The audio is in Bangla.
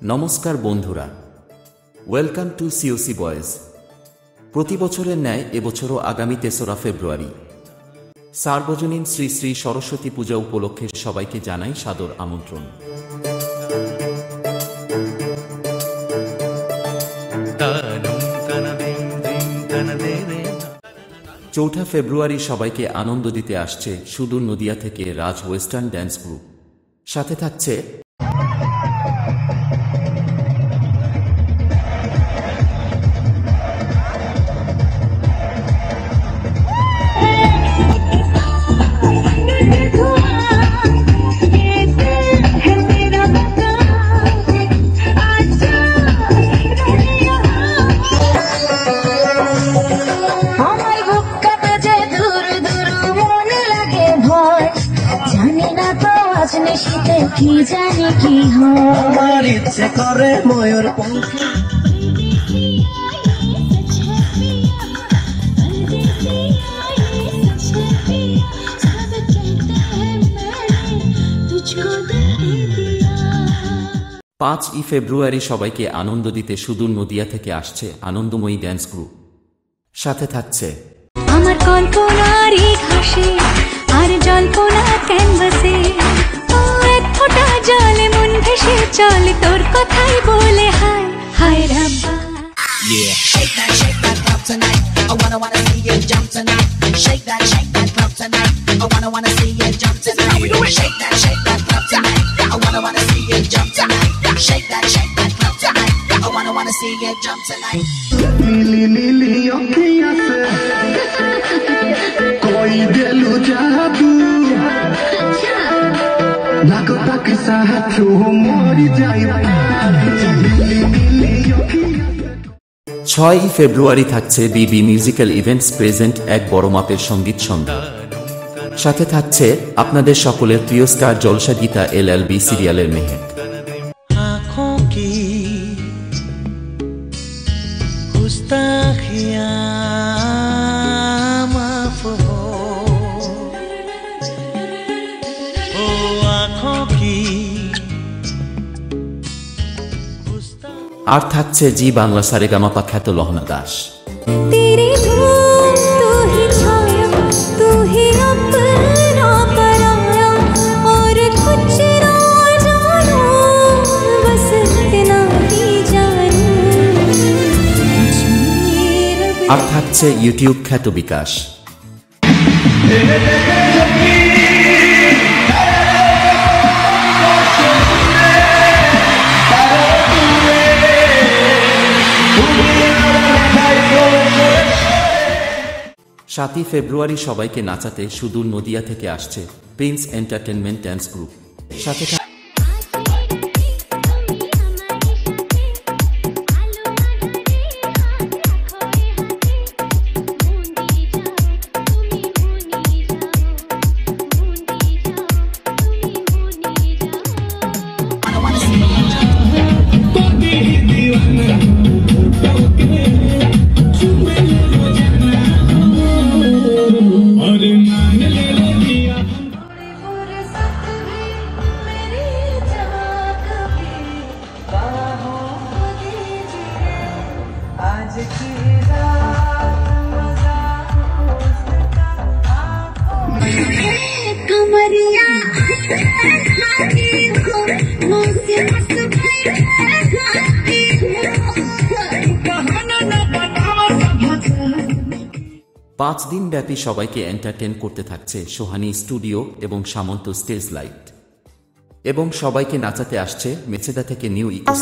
নমস্কার বন্ধুরা, ওয়েলকাম টু সিওসি বয়েজ। প্রতি বছরের ন্যায় এবছরও আগামী ৩রা ফেব্রুয়ারি সার্বজনীন শ্রী শ্রী সরস্বতী পূজা উপলক্ষে সবাইকে জানাই সাদর আমন্ত্রণ। ৪ঠা ফেব্রুয়ারি সবাইকে আনন্দ দিতে আসছে সুদূর নদিয়া থেকে রাজ ওয়েস্টার্ন ড্যান্স গ্রুপ। সাথে থাকছে কি জানি কি হয় আমার ইচ্ছে করে ময়ূর পঙ্খে পাঁচই ফেব্রুয়ারি সবাইকে আনন্দ দিতে সুদূর নদিয়া থেকে আসছে আনন্দময়ী ড্যান্স গ্রুপ। সাথে থাকছে আমার কল্পনারই ঘাসে আর জল্পনা ক্যানভাসে ফোটা জলে মন ভেসে চলে তোর কথাই বলে হায় হায় রাব্বা। Shake that club tonight. I wanna see you jump tonight. Shake that club tonight. I wanna see you jump tonight. Shake that club tonight. I wanna see you jump tonight. Shake that club tonight. I wanna see you jump tonight. नीली अखियां से कोई दिलु जादू लगता कि साथ मर जाए। ৬ই ফেব্রুয়ারি থাকছে বিবি মিউজিক্যাল ইভেন্টস প্রেজেন্ট এক বড় মাপের সঙ্গীত সন্ধ্যা। সাথে থাকছে আপনাদের সকলের প্রিয় স্টার জলসা গীতা LLB সিরিয়ালের মেহেক। আর থাকছে জি বাংলা সারেগামাপা খ্যাত লহনা দাস। আর থাকছে ইউটিউব খ্যাত বিকাশ। সাতই ফেব্রুয়ারি সবাইকে নাচাতে সুদূর নদিয়া থেকে আসছে প্রিন্স এন্টারটেনমেন্ট ড্যান্স গ্রুপ। সাথে পাঁচ দিন ব্যাপী সবাইকে এন্টারটেন করতে থাকছে সোহানী স্টুডিও এবং সামন্ত স্টেজ লাইট, এবং সবাইকে নাচাতে আসছে মেছেদা থেকে নিউ ইকো।